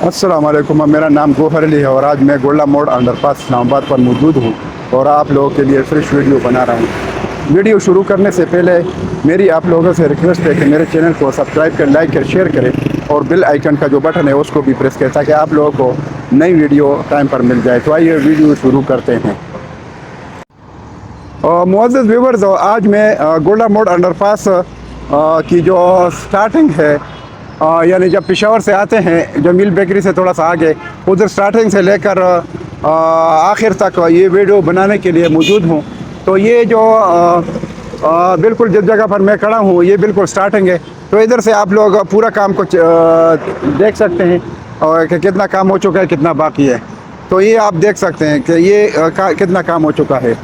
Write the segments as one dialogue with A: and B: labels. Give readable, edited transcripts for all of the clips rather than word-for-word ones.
A: अस्सलाम वालेकुम। मेरा नाम गौहर अली है और आज मैं गोला मोड़ अंडर पास इस्लामाबाद पर मौजूद हूँ और आप लोगों के लिए फ्रेश वीडियो बना रहा हूँ। वीडियो शुरू करने से पहले मेरी आप लोगों से रिक्वेस्ट है कि मेरे चैनल को सब्सक्राइब करें, लाइक करें, शेयर करें और बेल आइकन का जो बटन है उसको भी प्रेस करें ताकि आप लोगों को नई वीडियो टाइम पर मिल जाए। तो आइए वीडियो शुरू करते हैं। मुअज़्ज़िज़ व्यूअर्स, आज मैं गोला मोड़ अंडर पास की जो स्टार्टिंग है, यानी जब पेशावर से आते हैं जमील बेकरी से थोड़ा सा आगे, उधर स्टार्टिंग से लेकर आखिर तक ये वीडियो बनाने के लिए मौजूद हूँ। तो ये जो बिल्कुल जिस जगह पर मैं खड़ा हूँ ये बिल्कुल स्टार्टिंग है। तो इधर से आप लोग पूरा काम को देख सकते हैं और कि कितना काम हो चुका है, कितना बाकी है। तो ये आप देख सकते हैं कि ये कितना काम हो चुका है।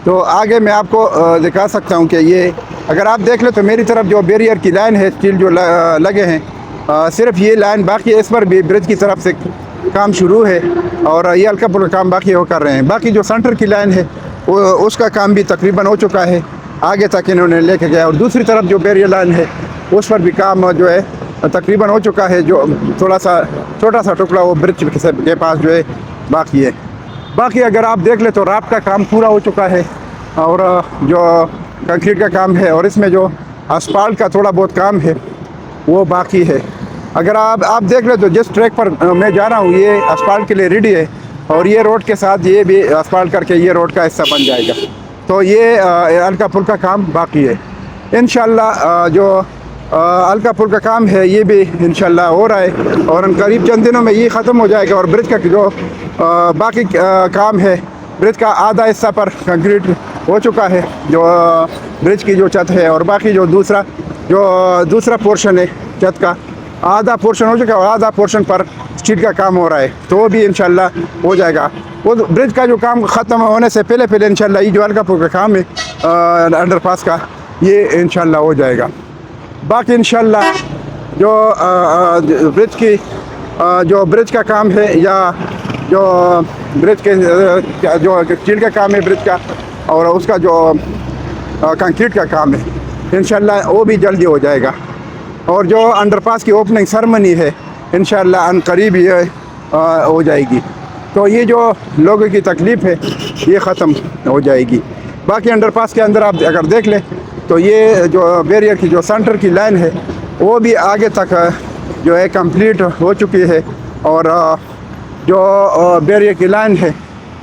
A: तो आगे मैं आपको दिखा सकता हूँ कि ये अगर आप देख लें तो मेरी तरफ जो बैरियर की लाइन है, स्टील जो लगे हैं, सिर्फ ये लाइन बाकी है। इस पर भी ब्रिज की तरफ से काम शुरू है और ये हल्का फुल्का काम बाकी वो कर रहे हैं। बाकी जो सेंटर की लाइन है उसका काम भी तकरीबन हो चुका है, आगे तक इन्होंने लेके गया। और दूसरी तरफ जो बैरियर लाइन है उस पर भी काम जो है तकरीबन हो चुका है। जो थोड़ा सा छोटा सा टुकड़ा वो ब्रिज के पास जो है बाकी है। बाकी अगर आप देख ले तो रात का काम पूरा हो चुका है और जो कंक्रीट का काम है और इसमें जो asphalt का थोड़ा बहुत काम है वो बाकी है। अगर आप देख ले तो जिस ट्रैक पर मैं जा रहा हूँ ये asphalt के लिए रेडी है और ये रोड के साथ ये भी asphalt करके ये रोड का हिस्सा बन जाएगा। तो ये हल्का फुल्का काम बाकी है। इंशाल्लाह जो हल्का फुल्का काम है ये भी इंशाल्लाह हो रहा है और करीब चंद दिनों में ये ख़त्म हो जाएगा। और ब्रिज का जो बाकी काम है, ब्रिज का आधा हिस्सा पर कंक्रीट हो चुका है, जो ब्रिज की जो छत है, और बाकी जो दूसरा पोर्शन है छत का आधा पोर्शन हो चुका है और आधा पोर्शन पर स्टील का काम हो रहा है। तो वो भी इंशाल्लाह हो जाएगा। वो ब्रिज का जो काम ख़त्म होने से पहले इंशाल्लाह ये जो हल्का फुल्का काम है अंडरपास का ये इंशाल्लाह हो जाएगा। बाकी इंशाल्लाह जो ब्रिज का काम है या जो ब्रिज के जो स्टील का काम है ब्रिज का और उसका जो कंक्रीट का काम है इंशाल्लाह वो भी जल्दी हो जाएगा। और जो अंडरपास की ओपनिंग सेरेमनी है इंशाल्लाह अनकरीब ये हो जाएगी। तो ये जो लोगों की तकलीफ़ है ये ख़त्म हो जाएगी। बाकी अंडरपास के अंदर आप अगर देख लें तो ये जो बैरियर की जो सेंटर की लाइन है वो भी आगे तक जो है कंप्लीट हो चुकी है और जो बैरियर की लाइन है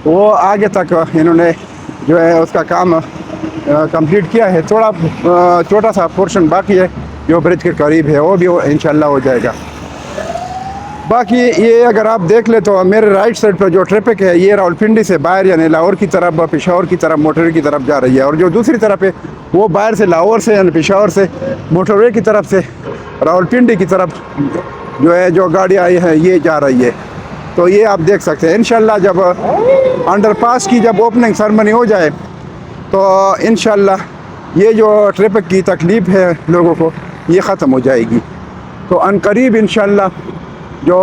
A: वो आगे तक इन्होंने जो है उसका काम कंप्लीट किया है। थोड़ा छोटा सा पोर्शन बाकी है जो ब्रिज के करीब है, वो भी इंशाल्लाह हो जाएगा। बाकी ये अगर आप देख ले तो मेरे राइट साइड पर जो ट्रैफिक है ये रावलपिंडी से बाहर यानी लाहौर की तरफ, पेशावर की तरफ, मोटरवे की तरफ जा रही है। और जो दूसरी तरफ है वो बाहर से लाहौर से यानी पेशावर से मोटरवे की तरफ से रावलपिंडी की तरफ जो है जो गाड़ियाँ आई हैं ये जा रही है। तो ये आप देख सकते हैं। इंशाल्लाह जब अंडरपास की जब ओपनिंग सेरेमनी हो जाए तो इंशाल्लाह ये जो ट्रैफिक की तकलीफ़ है लोगों को ये ख़त्म हो जाएगी। तो अनकरीब इंशाल्लाह जो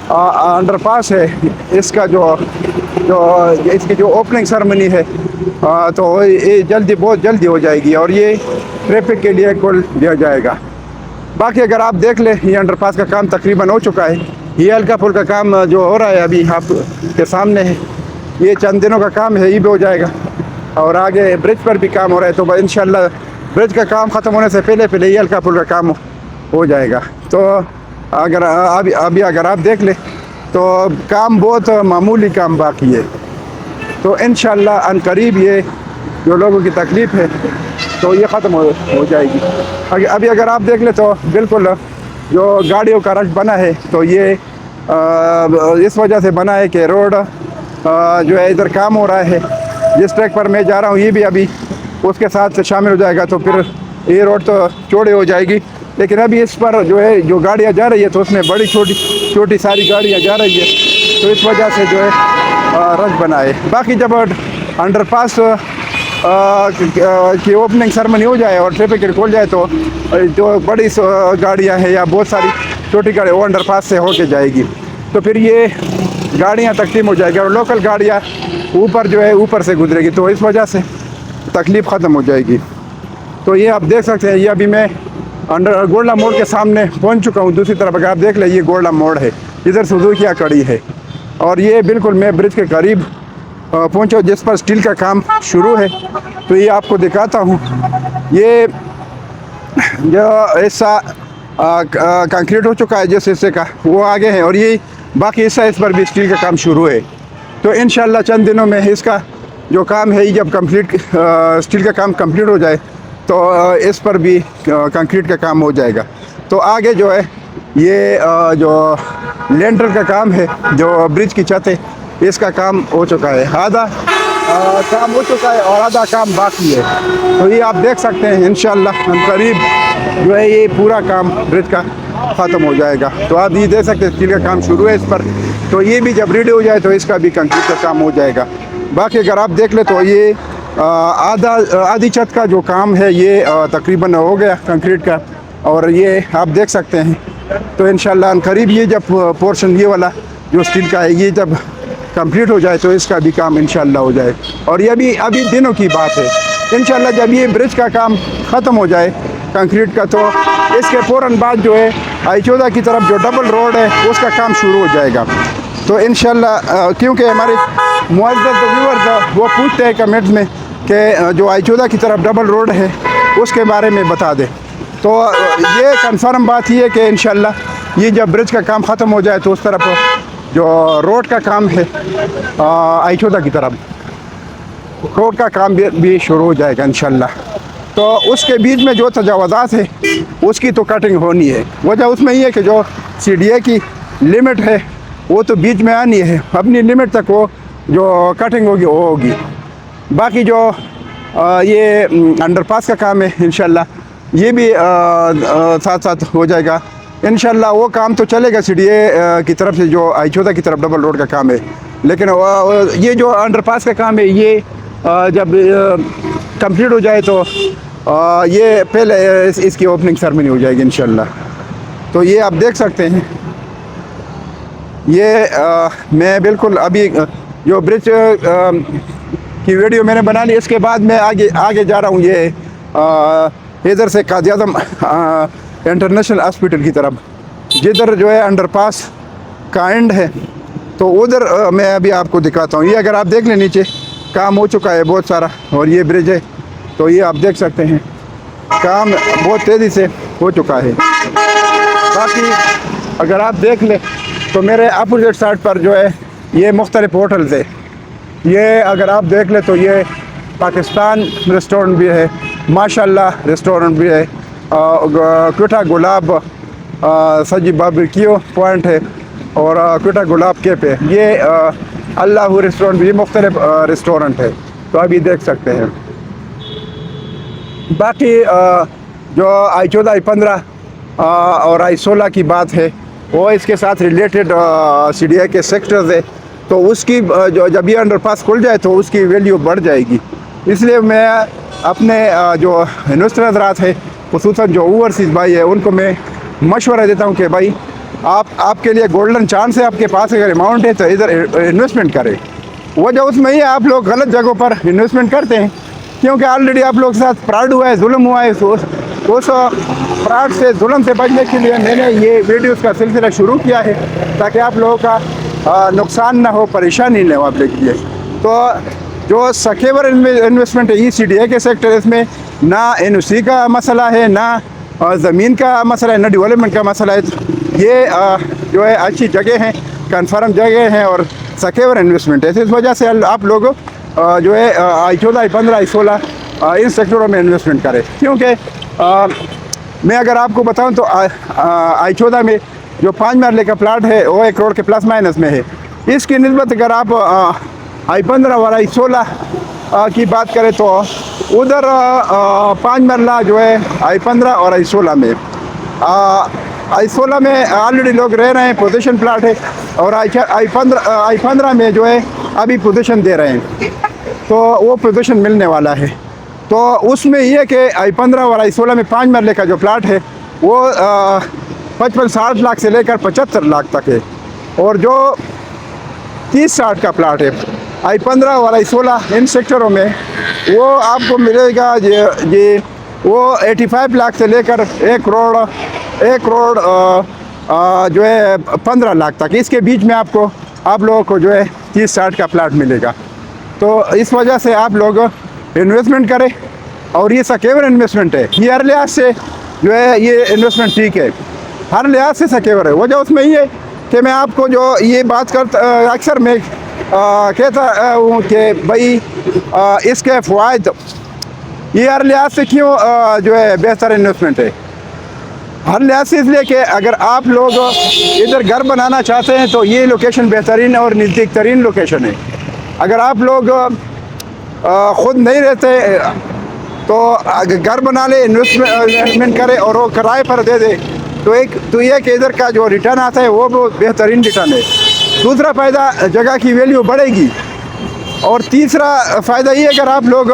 A: अंडरपास है इसका इसकी जो ओपनिंग सेरेमनी है तो ये बहुत जल्दी हो जाएगी और ये ट्रैफिक के लिए खोल दिया जाएगा। बाकी अगर आप देख ले ये अंडरपास का काम तकरीबन हो चुका है। ये हल्का फुल्का काम जो हो रहा है अभी आपके सामने है, ये चंद दिनों का काम है, ये भी हो जाएगा। और आगे ब्रिज पर भी काम हो रहा है तो इंशाल्लाह ब्रिज का काम ख़त्म होने से पहले ये हल्का फुल्का काम हो जाएगा। तो अगर अभी अगर आप देख ले तो काम बहुत मामूली काम बाकी है। तो इंशाल्लाह अनकरीब ये जो लोगों की तकलीफ़ है तो ये ख़त्म हो जाएगी। अभी अगर आप देख ले तो बिल्कुल जो गाड़ियों का रश बना है तो ये इस वजह से बना है कि रोड जो है इधर काम हो रहा है। जिस ट्रैक पर मैं जा रहा हूँ ये भी अभी उसके साथ शामिल हो जाएगा तो फिर ये रोड तो चौड़ी हो जाएगी। लेकिन अभी इस पर जो है जो गाड़ियाँ जा रही है तो उसमें बड़ी छोटी सारी गाड़ियाँ जा रही है तो इस वजह से जो है रश बना है। बाकी जब अंडरपास की ओपनिंग सेरेमनी हो जाए और ट्रैफिक खोल जाए तो जो बड़ी गाड़ियाँ हैं या बहुत सारी छोटी गाड़ियाँ वो अंडरपास से होके जाएगी तो फिर ये गाड़ियाँ तकसीम हो जाएगी और लोकल गाड़ियाँ ऊपर से गुजरेगी तो इस वजह से तकलीफ़ ख़त्म हो जाएगी। तो ये आप देख सकते हैं ये अभी मैं अंडर गोल्डा मोड़ के सामने पहुंच चुका हूं। दूसरी तरफ अगर आप देख लें, ये गोल्डा मोड़ है, इधर सुजुकिया खड़ी है और ये बिल्कुल मैं ब्रिज के करीब पहुंचा जिस पर स्टील का काम शुरू है। तो ये आपको दिखाता हूँ, ये जो हिस्सा कंक्रीट हो चुका है जिस हिस्से का, वो आगे है और ये बाकी हिस्सा, इस पर भी स्टील का काम शुरू है। तो इंशाल्लाह चंद दिनों में इसका जो काम है, जब कंप्लीट स्टील का काम कंप्लीट हो जाए तो इस पर भी कंक्रीट का काम हो जाएगा। तो आगे जो है ये जो लेंटर का काम है, जो ब्रिज की छत है, इसका काम हो चुका है, आधा काम हो चुका है और आधा काम बाकी है। तो ये आप देख सकते हैं इंशाल्लाह करीब जो है ये पूरा काम ब्रिज का ख़त्म हो जाएगा। तो आप ये देख सकते हैं स्टील का काम शुरू है इस पर, तो ये भी जब रेडी हो जाए तो इसका भी कंक्रीट का काम हो जाएगा। बाकी अगर आप देख ले तो ये आधी छत का जो काम है ये तकरीबन हो गया कंक्रीट का, और ये आप देख सकते हैं। तो इंशाल्लाह करीब ये जब पोर्शन ये वाला जो स्टील का है, ये जब कंप्लीट हो जाए तो इसका भी काम इंशाल्लाह हो जाए। और ये भी अभी दिनों की बात है, इंशाल्लाह जब ये ब्रिज का काम ख़त्म हो जाए कंक्रीट का, तो इसके फ़ौरन बाद जो है I-14 की तरफ जो डबल रोड है उसका काम शुरू हो जाएगा। तो इंशाल्लाह क्योंकि हमारे मुअज़्ज़ज़ व्यूअर्स वो पूछते हैं कमेंट्स में कि जो I-14 की तरफ डबल रोड है उसके बारे में बता दें। तो ये कंफर्म बात ही है कि इंशाल्लाह ये जब ब्रिज का काम ख़त्म हो जाए तो उस तरफ जो रोड का काम है I-14 की तरफ रोड का काम भी शुरू हो जाएगा इंशाल्लाह। तो उसके बीच में जो तजावज़ात है उसकी तो कटिंग होनी है। वजह उसमें ये है कि जो CDA की लिमिट है वो तो बीच में आनी है, अपनी लिमिट तक वो जो कटिंग होगी वो होगी। बाकी जो ये अंडरपास का काम है इंशाल्लाह ये भी साथ साथ हो जाएगा इंशाल्लाह। वो काम तो चलेगा CDA की तरफ से, जो I-14 की तरफ डबल रोड का काम है। लेकिन ये जो अंडरपास का काम है ये जब कंप्लीट हो जाए तो ये पहले इसकी ओपनिंग सेरेमनी हो जाएगी इंशाल्लाह। तो ये आप देख सकते हैं, ये मैं बिल्कुल अभी जो ब्रिज की वीडियो मैंने बना ली, इसके बाद मैं आगे जा रहा हूँ ये इधर से काज़ी-ए-आज़म इंटरनेशनल हॉस्पिटल की तरफ, जिधर जो है अंडरपास का एंड है। तो उधर मैं अभी आपको दिखाता हूँ। ये अगर आप देख लें नीचे काम हो चुका है बहुत सारा, और ये ब्रिज है तो ये आप देख सकते हैं काम बहुत तेज़ी से हो चुका है। बाकी अगर आप देख लें तो मेरे अपोजिट साइड पर जो है ये मुख्तलिफ होटल्स है। ये अगर आप देख लें तो ये पाकिस्तान रेस्टोरेंट भी है, माशाल्लाह रेस्टोरेंट भी है, क्विटा गुलाब सजी बारबेक्यू पॉइंट है और क्विटा गुलाब कैफ़े है। ये अल्लाह रेस्टोरेंट भी मुख्तलिफ रेस्टोरेंट है, तो अभी देख सकते हैं। बाकी जो I-14 I-15 और I-16 की बात है वो इसके साथ रिलेटेड CDA के सेक्टर्स है, तो उसकी जो जब ये अंडरपास खुल जाए तो उसकी वैल्यू बढ़ जाएगी। इसलिए मैं अपने जो इन्वेस्टर हज़रात है, ख़ुसूसन जो ओवरसीज़ भाई है, उनको मैं मशवरा देता हूँ कि भाई आपके लिए गोल्डन चांस है, आपके पास अगर अमाउंट है तो इधर इन्वेस्टमेंट करें। वजह उसमें ही आप लोग गलत जगहों पर इन्वेस्टमेंट करते हैं, क्योंकि ऑलरेडी आप लोग के साथ फ्रॉड हुआ है, जुल्म हुआ है। उस फ्रॉड से, जुल्म से बचने के लिए मैंने ये वीडियोस का सिलसिला शुरू किया है, ताकि आप लोगों का नुकसान ना हो, परेशानी ना हो आप लोग के लिए। तो जो सकेवर इन्वेस्टमेंट है ये CDA के सेक्टर, इसमें ना NOC का मसला है, ना ज़मीन का मसला है, ना डेवलपमेंट का मसला है। ये जो है अच्छी जगह हैं, कन्फर्म जगह हैं और सकेवर इन्वेस्टमेंट है। इस वजह से आप लोग जो है I-14 I-15 I-16 इन सेक्टरों में इन्वेस्टमेंट करें। क्योंकि मैं अगर आपको बताऊं तो I-14 में जो 5 मरले का प्लाट है वो 1 करोड़ के प्लस माइनस में है। इसकी निस्बत अगर आप I-15 और I-16 की बात करें तो उधर 5 मरला जो है I-15 और I-16 में I-16 में ऑलरेडी लोग रह रहे हैं, पोजीशन प्लाट है, और I-15 में जो है अभी पोजीशन दे रहे हैं, तो वो पोजीशन मिलने वाला है। तो उसमें ये कि I-15 और I-16 में 5 मरले का जो प्लाट है वो 55-60 लाख से लेकर 75 लाख तक है, और जो 30-60 का प्लाट है I-15 और I-16 इन सेक्टरों में वो आपको मिलेगा ये وہ 85 لاکھ سے لے کر 1 کروڑ جو ہے 15 لاکھ تک، اس کے بیچ میں آپ لوگوں کو جو ہے 30-60 کا پلاٹ ملے گا۔ تو اس وجہ سے آپ لوگ انویسٹمنٹ کریں، اور یہ سیکیور انویسٹمنٹ ہے، یہ ہر لحاظ سے جو ہے یہ انویسٹمنٹ ٹھیک ہے، ہر لحاظ سے سیکیور ہے۔ وجہ اس میں یہ ہے کہ میں آپ کو جو یہ بات اکثر میں کہتا ہوں کہ بھائی اس کے فوائد یہ ہر لحاظ سے کیوں جو ہے بہتر انویسٹمنٹ ہے، ہر لحاظ سے اس لیے کہ اگر آپ لوگ ادھر گھر بنانا چاہتے ہیں تو یہ لوکیشن بہترین اور نزدیک ترین لوکیشن ہے۔ اگر آپ لوگ خود نہیں رہتے تو گھر بنا لے، انویسٹمنٹ کرے اور وہ کرائے پر دے دے، تو یہ کہ ادھر کا جو ریٹرن آتا ہے وہ بہت بہترین ریٹرن ہے۔ دوسرا فائدہ، جگہ کی ویلیو بڑھے گی، اور تیسرا فائدہ یہ اگر آپ لوگ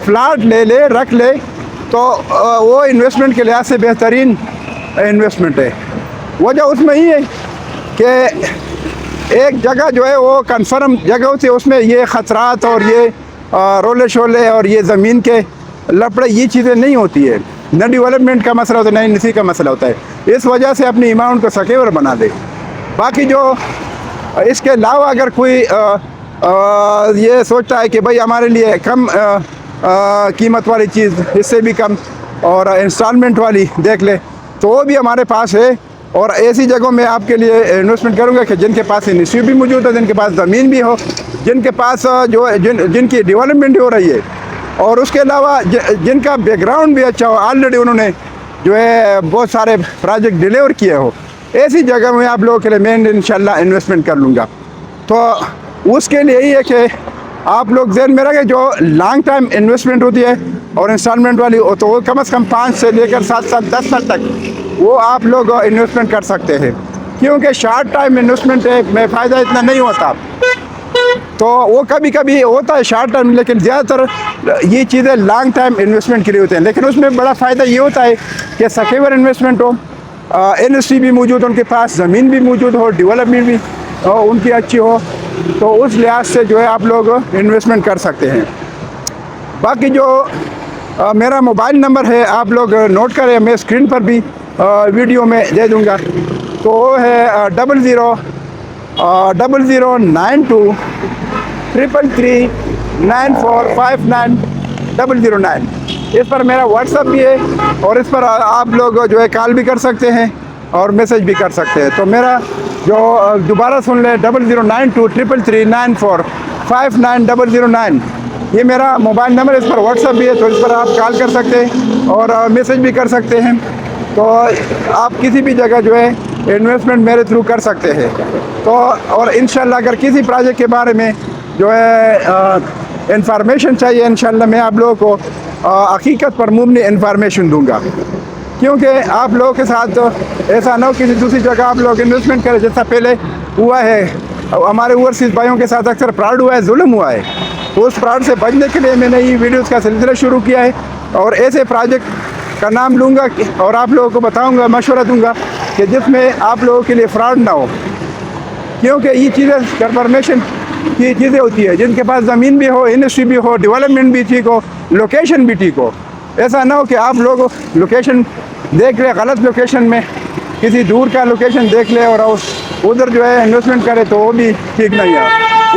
A: فلاٹ رکھ لے تو وہ انویسٹمنٹ کے لحاظ سے بہترین انویسٹمنٹ ہے۔ وجہ اس میں یہ ہے کہ ایک جگہ جو ہے وہ کنفرم جگہ ہوتی ہے، اس میں یہ خطرات اور یہ رولے شولے اور یہ زمین کے لپڑے یہ چیزیں نہیں ہوتی ہے، نہ ڈیولپمنٹ کا مسئلہ ہوتا ہے، نہ اسی کا مسئلہ ہوتا ہے۔ اس وجہ سے اپنی اماؤنٹ کو سیکیور بنا دے۔ باقی جو اس کے علاوہ اگر کوئی یہ سوچتا ہے کہ بھائی ہمارے لیے کم قیمت والی چیز، اس سے بھی کم اور انسٹالمنٹ والی دیکھ لے، تو وہ بھی ہمارے پاس ہے، اور ایسی جگہوں میں آپ کے لیے انویسٹمنٹ کروں گا کہ جن کے پاس انڈسٹری بھی موجود ہے، جن کے پاس زمین بھی ہو، جن کے پاس جن کی ڈیولپمنٹ ہو رہی ہے، اور اس کے علاوہ جن کا بیک گراؤنڈ بھی اچھا ہو، آلریڈی انہوں نے جو ہے بہت سارے پروجیکٹ ڈیلیور کیے ہو، ایسی جگہ میں آپ لوگوں کے لیے میں انشاءاللہ انویسٹمنٹ کر لوں گا۔ تو اس کے لیے یہی ہے کہ آپ لوگ ذہن میں رکھیں، جو لانگ ٹائم انویسٹمنٹ ہوتی ہے اور انسٹالمنٹ والی تو وہ کم از کم 5 سے لے کر 7 سال 10 سال تک وہ آپ لوگ انویسٹمنٹ کر سکتے ہیں، کیونکہ شارٹ ٹائم انویسٹمنٹ میں فائدہ اتنا نہیں ہوتا، تو وہ کبھی کبھی ہوتا ہے شارٹ ٹائم، لیکن زیادہ تر یہ چیزیں لانگ ٹائم انویسٹمنٹ کے لیے ہوتے ہیں۔ لیکن اس میں بڑا فائدہ یہ ہوتا ہے کہ سیکیور انویسٹمنٹ ہو، انڈسٹری بھی موجود ہو، ان کے پاس زمین بھی موجود ہو، ڈیولپمنٹ بھی ان کی اچھی ہو، تو اس لحاظ سے جو ہے آپ لوگ انویسٹمنٹ کر سکتے ہیں۔ باقی جو میرا موبائل نمبر ہے آپ لوگ نوٹ کریں، میں اسکرین پر بھی ویڈیو میں دے دوں گا، تو وہ ہے 00923339459009۔ اس پر میرا واٹس ایپ بھی ہے، اور اس پر آپ لوگ جو ہے کال بھی کر سکتے ہیں اور میسج بھی کر سکتے ہیں۔ تو میرا جو دوبارہ سن لیں، 00923339459009، یہ میرا موبائل نمبر، اس پر واٹس ایپ بھی ہے، تو اس پر آپ کال کر سکتے ہیں اور میسج بھی کر سکتے ہیں۔ تو آپ کسی بھی جگہ جو ہے انویسٹمنٹ میرے تھرو کر سکتے ہیں۔ تو اور انشاءاللہ اگر کسی پروجیکٹ کے بارے میں جو ہے انفارمیشن چاہیے، انشاءاللہ میں آپ لوگوں کو حقیقت پر مبنی انفارمیشن دوں گا، کیونکہ آپ لوگوں کے ساتھ ایسا نہ ہو کسی دوسری جگہ آپ لوگ انویسٹمنٹ کریں، جیسا پہلے ہوا ہے ہمارے اوورسیز بھائیوں کے ساتھ، اکثر فراڈ ہوا ہے، ظلم ہوا ہے۔ تو اس فراڈ سے بچنے کے لیے میں نے یہ ویڈیوز کا سلسلہ شروع کیا ہے، اور ایسے پروجیکٹ کا نام لوں گا اور آپ لوگوں کو بتاؤں گا، مشورہ دوں گا کہ جس میں آپ لوگوں کے لیے فراڈ نہ ہو، کیونکہ یہ چیزیں کنفرمیشن کی چیزیں ہوتی ہے، جن کے پاس زمین بھی ہو، انڈسٹری بھی ہو، ڈیولپمنٹ بھی ٹھیک ہو، لوکیشن بھی ٹھیک ہو۔ ایسا نہ ہو کہ آپ لوگ لوکیشن دیکھ لیں، غلط لوکیشن میں کسی دور کا لوکیشن دیکھ لیں اور ادھر جو ہے انویسٹمنٹ کرے، تو وہ بھی ٹھیک نہیں ہے۔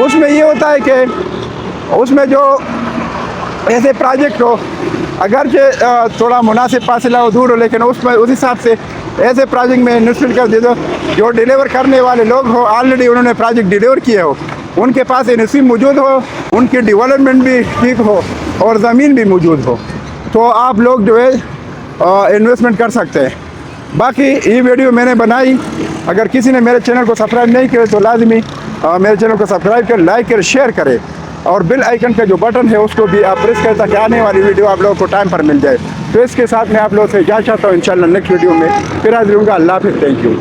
A: اس میں یہ ہوتا ہے کہ اس میں جو ایسے پروجیکٹ ہو، اگرچہ تھوڑا مناسب فاصلہ ہو، دور ہو، لیکن اس میں اس حساب سے ایسے پروجیکٹ میں انویسٹمنٹ کر دے دو جو ڈیلیور کرنے والے لوگ ہو، آلریڈی انہوں نے پروجیکٹ ڈیلیور کیے ہو، ان کے پاس انڈسٹری موجود ہو، ان کی ڈیولپمنٹ بھی ٹھیک ہو اور زمین بھی موجود ہو، تو آپ لوگ جو ہے انویسٹمنٹ کر سکتے ہیں۔ باقی یہ ویڈیو میں نے بنائی، اگر کسی نے میرے چینل کو سبسکرائب نہیں کیا تو لازمی میرے چینل کو سبسکرائب کریں، لائک کریں، شیئر کریں، اور بیل آئیکن کا جو بٹن ہے اس کو بھی آپ پریس کریں تاکہ آنے والی ویڈیو آپ لوگوں کو ٹائم پر مل جائے۔ تو اس کے ساتھ میں آپ لوگوں سے اجازت چاہتا ہوں، انشاءاللہ نیکسٹ ویڈیو میں پھر حاضر ہوں گا۔ اللہ حافظ، تھینک یو۔